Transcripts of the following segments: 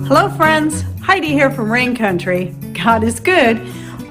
Hello friends, Heidi here from Rain Country. God is good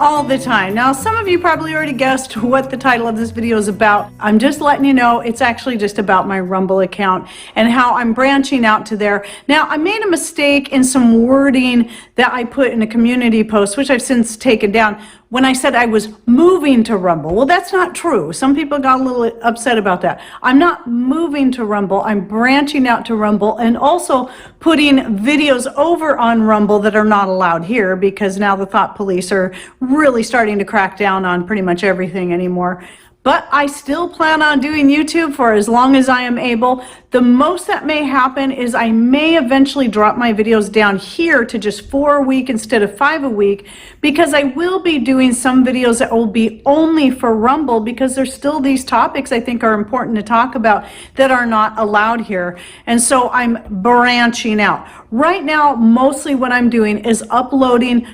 all the time. Now some of you probably already guessed what the title of this video is about. I'm just letting you know it's actually just about my Rumble account and how I'm branching out to there. Now I made a mistake in some wording that I put in a community post, which I've since taken down, when I said I was moving to Rumble. Well, that's not true. Some people got a little upset about that. I'm not moving to Rumble. I'm branching out to Rumble and also putting videos over on Rumble that are not allowed here because now the thought police are really starting to crack down on pretty much everything anymore. But I still plan on doing YouTube for as long as I am able. The most that may happen is I may eventually drop my videos down here to just 4 a week instead of 5 a week, because I will be doing some videos that will be only for Rumble, because there's still these topics I think are important to talk about that are not allowed here. And so I'm branching out. Right now, mostly what I'm doing is uploading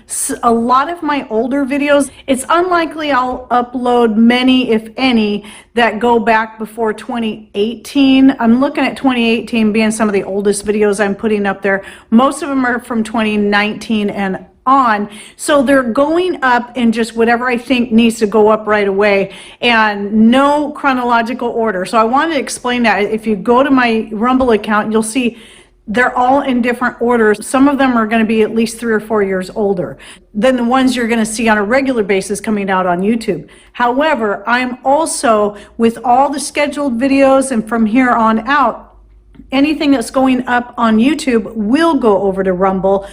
a lot of my older videos. It's unlikely I'll upload many, if any, that go back before 2018. I'm looking at 2018 being some of the oldest videos I'm putting up there. Most of them are from 2019 and on. So they're going up in just whatever I think needs to go up right away and no chronological order. So I wanted to explain that. If you go to my Rumble account, you'll see they're all in different orders. Some of them are going to be at least 3 or 4 years older than the ones you're going to see on a regular basis coming out on YouTube. However, I'm also, with all the scheduled videos and from here on out, anything that's going up on YouTube will go over to Rumble,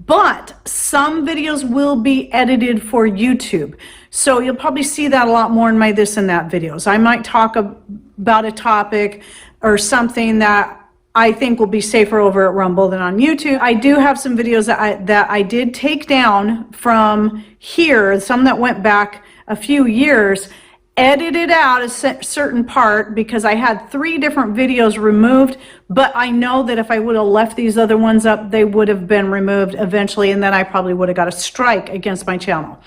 but some videos will be edited for YouTube. So you'll probably see that a lot more in my this and that videos. I might talk about a topic or something that I think will be safer over at Rumble than on YouTube. I do have some videos that I did take down from here, some that went back a few years, edited out a certain part because I had 3 different videos removed, but I know that if I would have left these other ones up, they would have been removed eventually, and then I probably would have got a strike against my channel.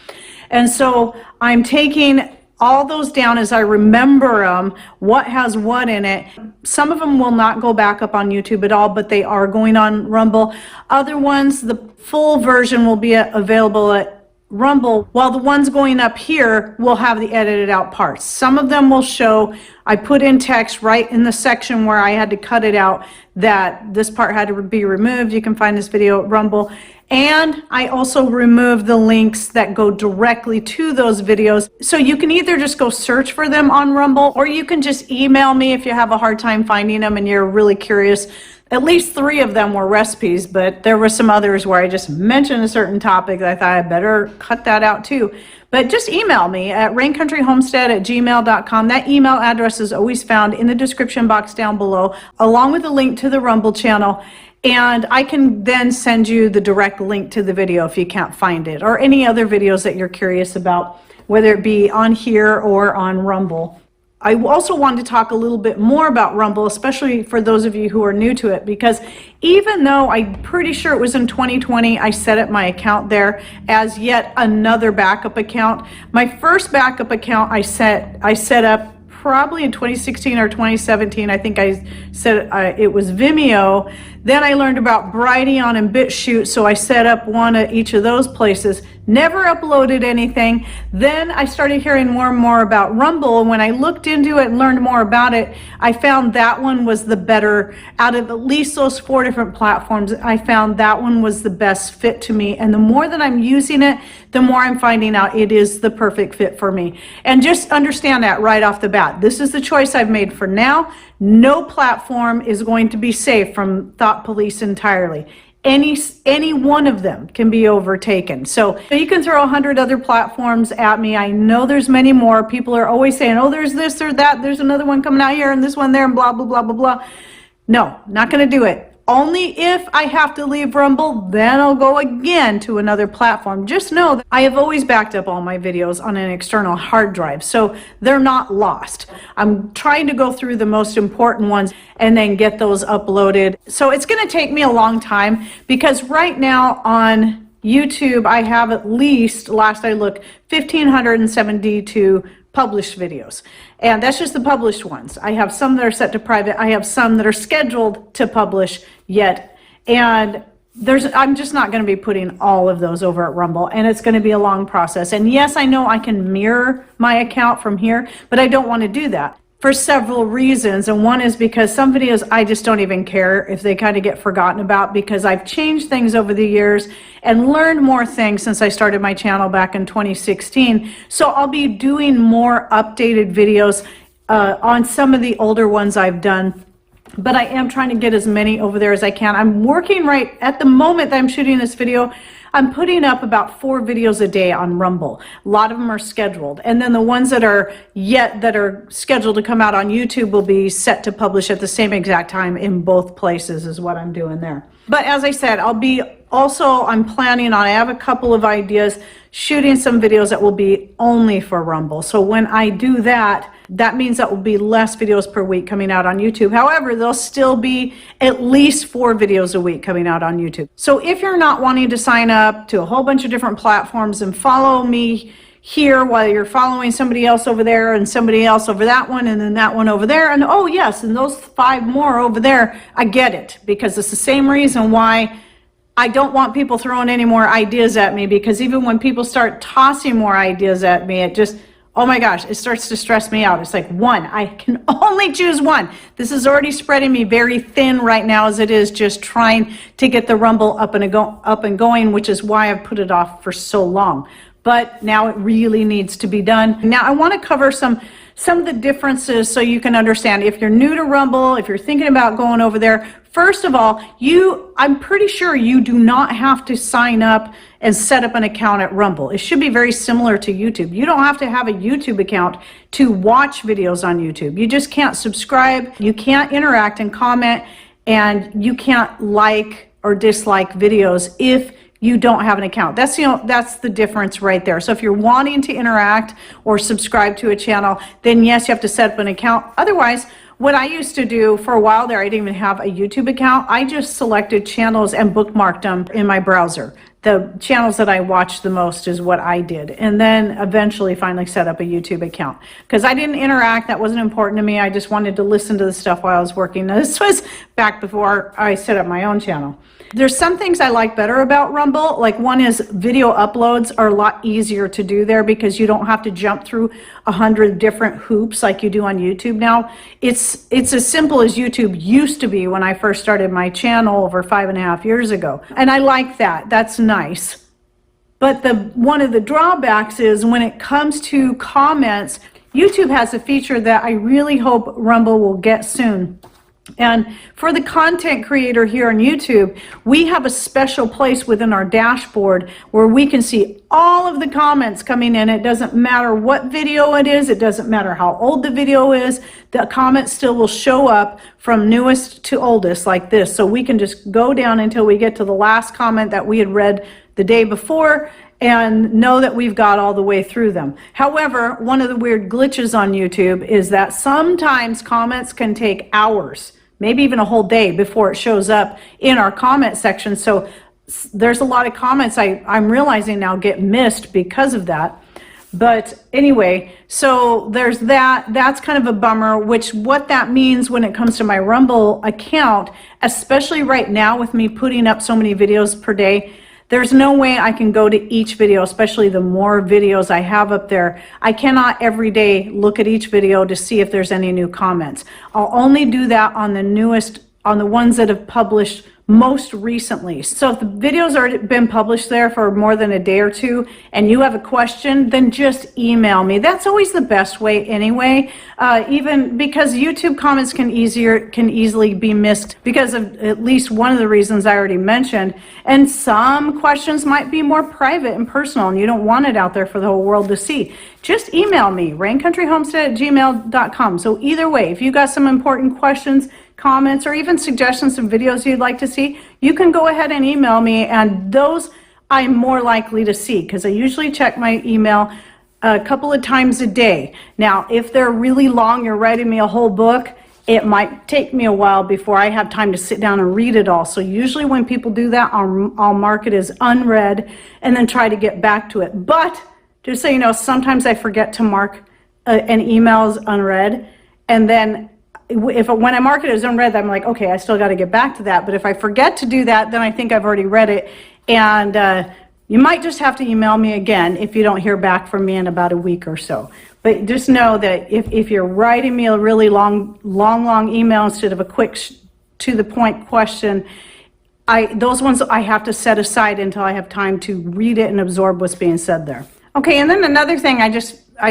And so I'm taking all those down as I remember them, what has what in it. Some of them will not go back up on YouTube at all, but they are going on Rumble. Other ones, the full version will be available at Rumble, while the ones going up here will have the edited out parts. Some of them will show, I put in text right in the section where I had to cut it out that this part had to be removed. You can find this video at Rumble. And I also removed the links that go directly to those videos. So you can either just go search for them on Rumble, or you can just email me if you have a hard time finding them and you're really curious. At least 3 of them were recipes, but there were some others where I just mentioned a certain topic that I thought I better cut that out too. But just email me at raincountryhomestead@gmail.com. That email address is always found in the description box down below, along with a link to the Rumble channel. And I can then send you the direct link to the video if you can't find it, or any other videos that you're curious about, whether it be on here or on Rumble. I also wanted to talk a little bit more about Rumble, especially for those of you who are new to it, because even though I'm pretty sure it was in 2020 I set up my account there as yet another backup account. My first backup account I set up probably in 2016 or 2017. I think I said it was Vimeo. Then I learned about Brighteon and BitChute, so I set up one at each of those places. Never uploaded anything. Then I started hearing more and more about Rumble, and when I looked into it and learned more about it, I found that one was the better. Out of at least those 4 different platforms, I found that one was the best fit to me. And the more that I'm using it, the more I'm finding out it is the perfect fit for me. And just understand that right off the bat. This is the choice I've made for now. No platform is going to be safe from thought police entirely. Any one of them can be overtaken. So you can throw 100 other platforms at me. I know there's many more. People are always saying, oh, there's this or that. There's another one coming out here and this one there and blah, blah, blah, blah, blah. No, not going to do it. Only if I have to leave Rumble, then I'll go again to another platform. Just know that I have always backed up all my videos on an external hard drive, so they're not lost. I'm trying to go through the most important ones and then get those uploaded. So it's going to take me a long time, because right now on YouTube I have at least, last I looked, 1,572 published videos, and that's just the published ones. I have some that are set to private. I have some that are scheduled to publish yet, and I'm just not going to be putting all of those over at Rumble, and it's going to be a long process. And yes, I know I can mirror my account from here, but I don't want to do that for several reasons. And one is because some videos I just don't even care if they kind of get forgotten about, because I've changed things over the years and learned more things since I started my channel back in 2016. So I'll be doing more updated videos on some of the older ones I've done. But I am trying to get as many over there as I can. I'm working right at the moment that I'm shooting this video. I'm putting up about 4 videos a day on Rumble. A lot of them are scheduled. And then the ones that are scheduled to come out on YouTube will be set to publish at the same exact time in both places is what I'm doing there. But as I said, I'm planning on, I have a couple of ideas, shooting some videos that will be only for Rumble. So when I do that, that means that will be less videos per week coming out on YouTube. However, there'll still be at least 4 videos a week coming out on YouTube. So if you're not wanting to sign up to a whole bunch of different platforms and follow me here while you're following somebody else over there and somebody else over that one and then that one over there, and oh yes, and those 5 more over there, I get it, because it's the same reason why I don't want people throwing any more ideas at me, because even when people start tossing more ideas at me, it just, oh my gosh, it starts to stress me out. It's like one, I can only choose one. This is already spreading me very thin right now as it is just trying to get the Rumble up and going, which is why I've put it off for so long. But now it really needs to be done. Now I want to cover some of the differences so you can understand. If you're new to Rumble, if you're thinking about going over there, first of all, I'm pretty sure you do not have to sign up and set up an account at Rumble. It should be very similar to YouTube. You don't have to have a YouTube account to watch videos on YouTube. You just can't subscribe, you can't interact and comment, and you can't like or dislike videos if you don't have an account. That's the difference right there. So if you're wanting to interact or subscribe to a channel, then yes, you have to set up an account. Otherwise, what I used to do for a while there, I didn't even have a YouTube account. I just selected channels and bookmarked them in my browser. The channels that I watched the most is what I did. And then eventually finally set up a YouTube account. Because I didn't interact, that wasn't important to me. I just wanted to listen to the stuff while I was working. Now, this was back before I set up my own channel. There's some things I like better about Rumble. Like one is video uploads are a lot easier to do there because you don't have to jump through 100 different hoops like you do on YouTube now. It's as simple as YouTube used to be when I first started my channel over 5.5 years ago. And I like that. That's nice. But one of the drawbacks is when it comes to comments, YouTube has a feature that I really hope Rumble will get soon. And for the content creator here on YouTube, we have a special place within our dashboard where we can see all of the comments coming in. It doesn't matter what video it is. It doesn't matter how old the video is. The comments still will show up from newest to oldest like this. So we can just go down until we get to the last comment that we had read the day before and know that we've got all the way through them. However, one of the weird glitches on YouTube is that sometimes comments can take hours, maybe even a whole day before it shows up in our comment section. So there's a lot of comments I'm realizing now get missed because of that. But anyway, so there's that. That's kind of a bummer, what that means when it comes to my Rumble account, especially right now with me putting up so many videos per day, there's no way I can go to each video, especially the more videos I have up there. I cannot every day look at each video to see if there's any new comments. I'll only do that on the ones that have published most recently. So if the video's already been published there for more than a day or two and you have a question, then just email me. That's always the best way anyway, even because YouTube comments can easily be missed because of at least one of the reasons I already mentioned. And some questions might be more private and personal and you don't want it out there for the whole world to see. Just email me, raincountryhomestead@gmail.com. So either way, if you got some important questions, comments, or even suggestions of videos you'd like to see, you can go ahead and email me, and those I'm more likely to see because I usually check my email a couple of times a day. Now, if they're really long, you're writing me a whole book, it might take me a while before I have time to sit down and read it all. So usually when people do that, I'll mark it as unread and then try to get back to it. But just so you know, sometimes I forget to mark an email as unread, and then if when I mark it as unread, I'm like, okay, I still got to get back to that. But if I forget to do that, then I think I've already read it. And you might just have to email me again if you don't hear back from me in about a week or so. But just know that if you're writing me a really long email instead of a quick to the point question, those ones I have to set aside until I have time to read it and absorb what's being said there. Okay, and then another thing I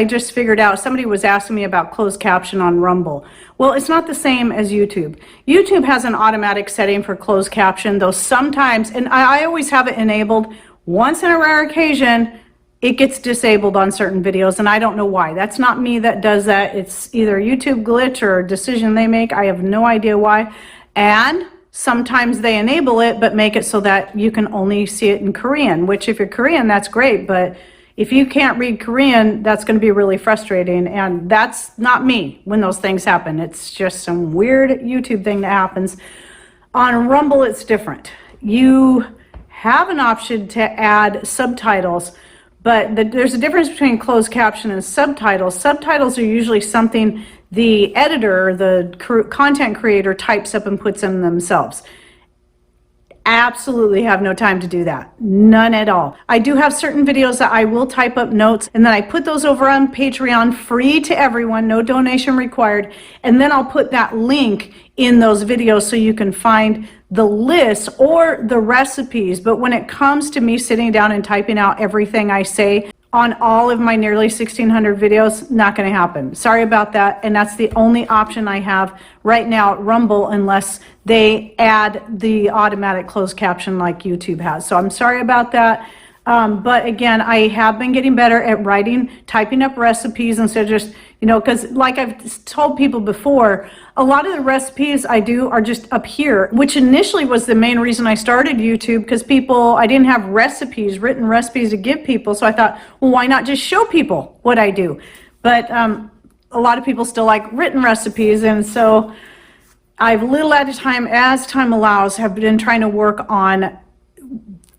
just figured out, somebody was asking me about closed caption on Rumble. Well, it's not the same as YouTube. YouTube has an automatic setting for closed caption, though sometimes, and I always have it enabled. Once in a rare occasion, it gets disabled on certain videos, and I don't know why. That's not me that does that. It's either a YouTube glitch or a decision they make. I have no idea why. And sometimes they enable it, but make it so that you can only see it in Korean, which if you're Korean, that's great. But if you can't read Korean, that's going to be really frustrating. And that's not me when those things happen. It's just some weird YouTube thing that happens. On Rumble, it's different. You have an option to add subtitles, but there's a difference between closed caption and subtitles. Subtitles are usually something the editor, the content creator types up and puts in themselves. Absolutely have no time to do that. None at all. I do have certain videos that I will type up notes, and then I put those over on Patreon, free to everyone, no donation required. And then I'll put that link in those videos so you can find the list or the recipes. But when it comes to me sitting down and typing out everything I say on all of my nearly 1,600 videos, not going to happen. Sorry about that. And that's the only option I have right now at Rumble, unless they add the automatic closed caption like YouTube has. So I'm sorry about that. But again, I have been getting better at typing up recipes instead of just, because like I've told people before, a lot of the recipes I do are just up here, which initially was the main reason I started YouTube, because I didn't have written recipes to give people. So I thought, well, why not just show people what I do? But a lot of people still like written recipes. And so I've little at a time, as time allows, have been trying to work on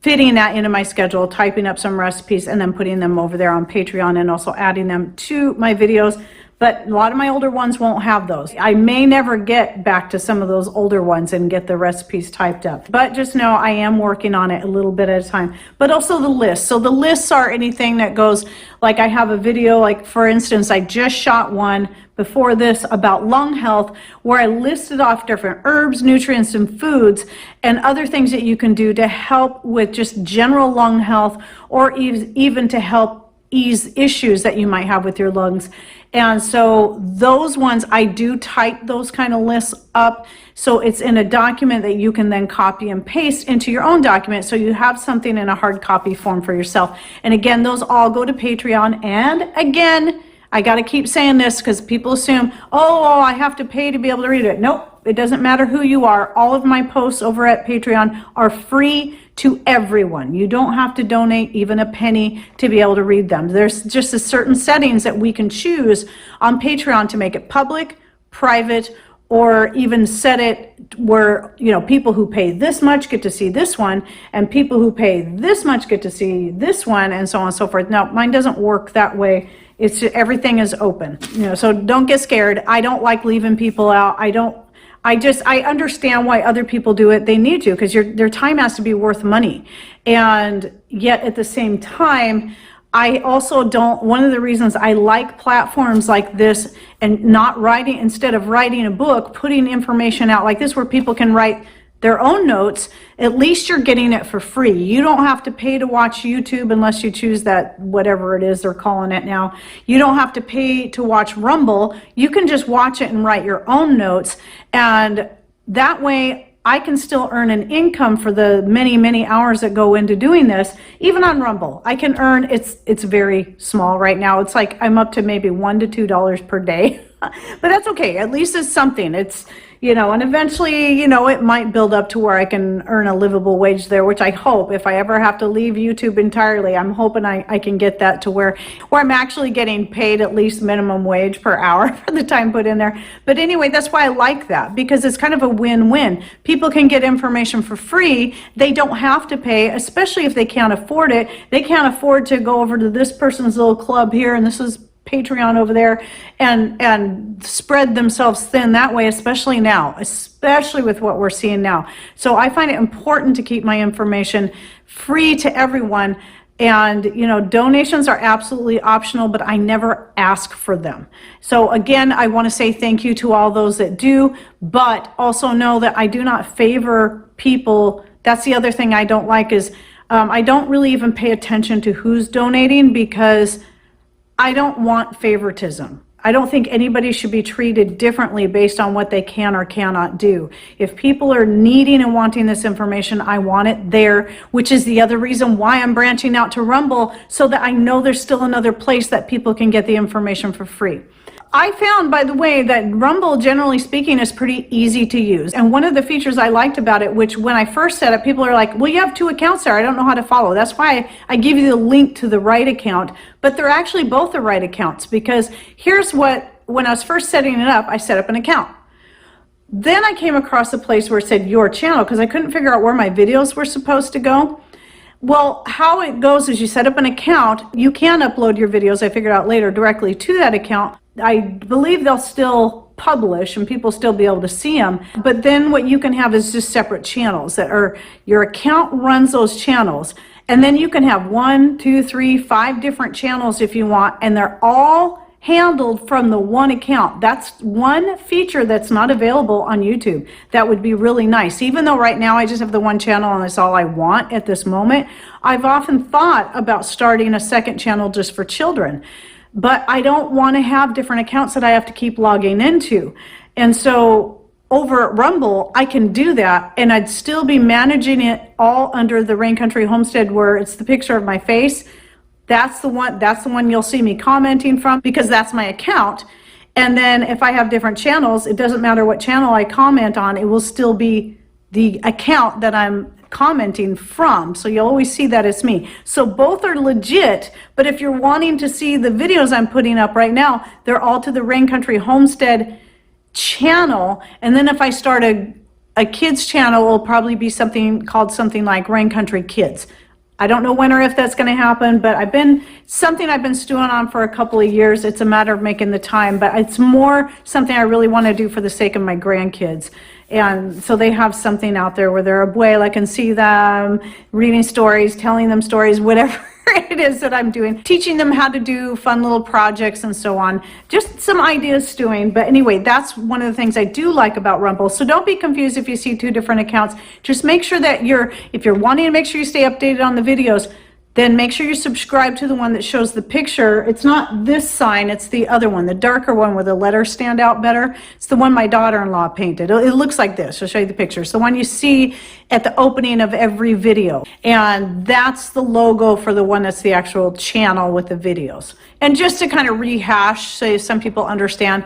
fitting that into my schedule, typing up some recipes and then putting them over there on Patreon and also adding them to my videos. But a lot of my older ones won't have those. I may never get back to some of those older ones and get the recipes typed up. But just know I am working on it a little bit at a time. But also the lists. So the lists are anything that goes, like I have a video, like for instance, I just shot one before this about lung health, where I listed off different herbs, nutrients, and foods, and other things that you can do to help with just general lung health, or even to help ease issues that you might have with your lungs. And so those ones, I do type those kind of lists up, so it's in a document that you can then copy and paste into your own document, so you have something in a hard copy form for yourself. And again, those all go to Patreon. And again, I got to keep saying this because people assume, oh, I have to pay to be able to read it. Nope, it doesn't matter who you are. All of my posts over at Patreon are free to everyone. You don't have to donate even a penny to be able to read them. There's just a certain settings that we can choose on Patreon to make it public, private, or even set it where, people who pay this much get to see this one, and people who pay this much get to see this one, and so on and so forth. Now, mine doesn't work that way. It's just, everything is open, so don't get scared. I don't like leaving people out. I understand why other people do it. They need to, because their time has to be worth money. And yet at the same time, I also don't, one of the reasons I like platforms like this and instead of writing a book, putting information out like this where people can write their own notes, at least you're getting it for free. You don't have to pay to watch YouTube unless you choose that, whatever it is they're calling it now. You don't have to pay to watch Rumble. You can just watch it and write your own notes. And that way I can still earn an income for the many, many hours that go into doing this. Even on Rumble, I can earn, it's very small right now. It's like I'm up to maybe $1 to $2 per day. But that's okay. At least it's something. It's, and eventually, it might build up to where I can earn a livable wage there, which I hope, if I ever have to leave YouTube entirely, I'm hoping I can get that to where I'm actually getting paid at least minimum wage per hour for the time put in there. But anyway, that's why I like that, because it's kind of a win-win. People can get information for free. They don't have to pay, especially if they can't afford it. They can't afford to go over to this person's little club here, and this is Patreon over there and spread themselves thin that way, especially now, especially with what we're seeing now. So I find it important to keep my information free to everyone. And, you know, donations are absolutely optional, but I never ask for them. So again, I want to say thank you to all those that do, but also know that I do not favor people. That's the other thing I don't like is I don't really even pay attention to who's donating, because I don't want favoritism. I don't think anybody should be treated differently based on what they can or cannot do. If people are needing and wanting this information, I want it there, which is the other reason why I'm branching out to Rumble, so that I know there's still another place that people can get the information for free. I found, by the way, that Rumble, generally speaking, is pretty easy to use. And one of the features I liked about it, which when I first set it, people are like, well, you have 2 accounts there. I don't know how to follow. That's why I give you the link to the right account. But they're actually both the right accounts, because here's what, when I was first setting it up, I set up an account. Then I came across a place where it said your channel, because I couldn't figure out where my videos were supposed to go. Well, how it goes is you set up an account. You can upload your videos, I figured out later, directly to that account. I believe they'll still publish and people still be able to see them. But then what you can have is just separate channels that are, your account runs those channels. And then you can have 1, 2, 3, 5 different channels if you want, and they're all handled from the one account. That's one feature that's not available on YouTube. That would be really nice. Even though right now I just have the one channel and that's all I want at this moment, I've often thought about starting a second channel just for children. But I don't want to have different accounts that I have to keep logging into. And so over at Rumble, I can do that, and I'd still be managing it all under the Rain Country Homestead, where it's the picture of my face. That's the one you'll see me commenting from, because that's my account. And then if I have different channels, it doesn't matter what channel I comment on, it will still be the account that I'm commenting from. So you'll always see that it's me. So both are legit, but if you're wanting to see the videos I'm putting up right now, they're all to the Rain Country Homestead channel. And then if I start a kids channel, it'll probably be something like Rain Country Kids. I don't know when or if that's going to happen, but I've been stewing on for a couple of years. It's a matter of making the time, but it's more something I really want to do for the sake of my grandkids. And so they have something out there where they're abuela, I can see them reading stories, telling them stories, whatever it is that I'm doing, teaching them how to do fun little projects and so on. Just some ideas stewing. But anyway, that's one of the things I do like about Rumble. So don't be confused if you see 2 different accounts. Just make sure that if you're wanting to make sure you stay updated on the videos, then make sure you subscribe to the one that shows the picture. It's not this sign, it's the other one, the darker one where the letters stand out better. It's the one my daughter-in-law painted. It looks like this. I'll show you the picture. It's the one you see at the opening of every video. And that's the logo for the one that's the actual channel with the videos. And just to kind of rehash, so some people understand,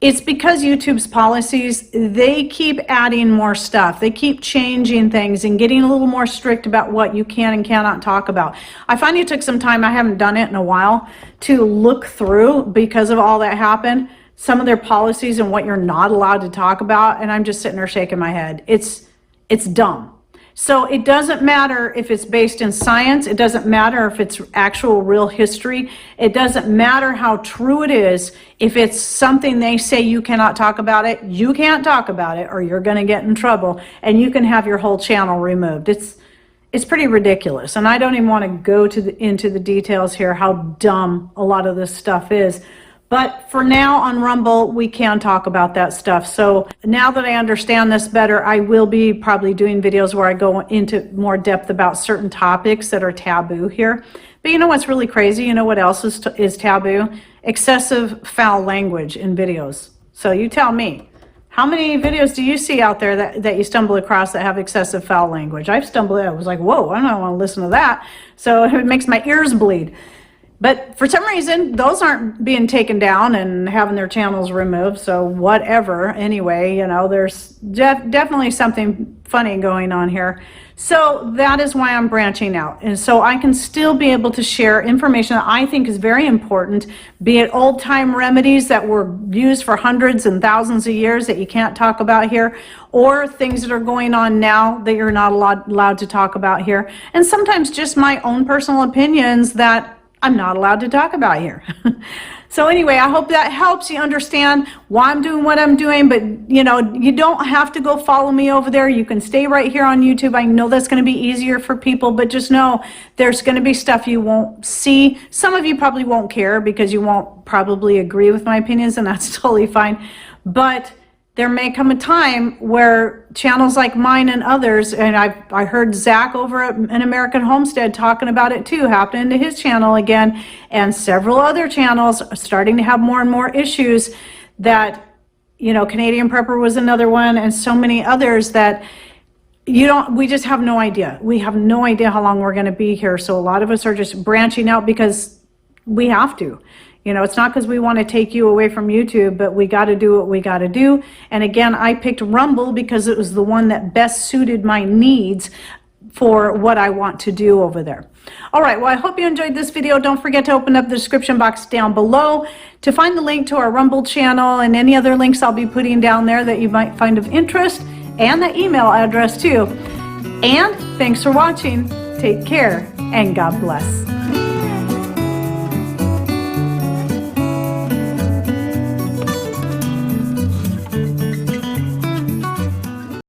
it's because YouTube's policies, they keep adding more stuff. They keep changing things and getting a little more strict about what you can and cannot talk about. I finally took some time, I haven't done it in a while, to look through, because of all that happened, some of their policies and what you're not allowed to talk about, and I'm just sitting there shaking my head. It's dumb. So it doesn't matter if it's based in science, it doesn't matter if it's actual real history, it doesn't matter how true it is. If it's something they say you cannot talk about it, you can't talk about it, or you're going to get in trouble, and you can have your whole channel removed. It's pretty ridiculous, and I don't even want to go into the details here how dumb a lot of this stuff is. But for now on Rumble, we can talk about that stuff. So now that I understand this better, I will be probably doing videos where I go into more depth about certain topics that are taboo here. But you know what's really crazy? You know what else is taboo? Excessive foul language in videos. So you tell me, how many videos do you see out there that you stumble across that have excessive foul language? I was like, whoa, I don't want to listen to that. So it makes my ears bleed. But for some reason, those aren't being taken down and having their channels removed. So whatever. Anyway, you know, there's definitely something funny going on here. So that is why I'm branching out. And so I can still be able to share information that I think is very important, be it old time remedies that were used for hundreds and thousands of years that you can't talk about here, or things that are going on now that you're not allowed to talk about here. And sometimes just my own personal opinions that I'm not allowed to talk about here. So anyway, I hope that helps you understand why I'm doing what I'm doing, but you know, you don't have to go follow me over there. You can stay right here on YouTube. I know that's going to be easier for people, but just know there's going to be stuff you won't see. Some of you probably won't care because you won't probably agree with my opinions, and that's totally fine. But there may come a time where channels like mine and others, and I heard Zach over at An American Homestead talking about it too, happening to his channel again, and several other channels are starting to have more and more issues that, you know, Canadian Prepper was another one, and so many others that we just have no idea. We have no idea how long we're going to be here. So a lot of us are just branching out because we have to. You know, it's not because we want to take you away from YouTube, but we got to do what we got to do. And again, I picked Rumble because it was the one that best suited my needs for what I want to do over there. All right, well, I hope you enjoyed this video. Don't forget to open up the description box down below to find the link to our Rumble channel and any other links I'll be putting down there that you might find of interest, and the email address too. And thanks for watching. Take care and God bless.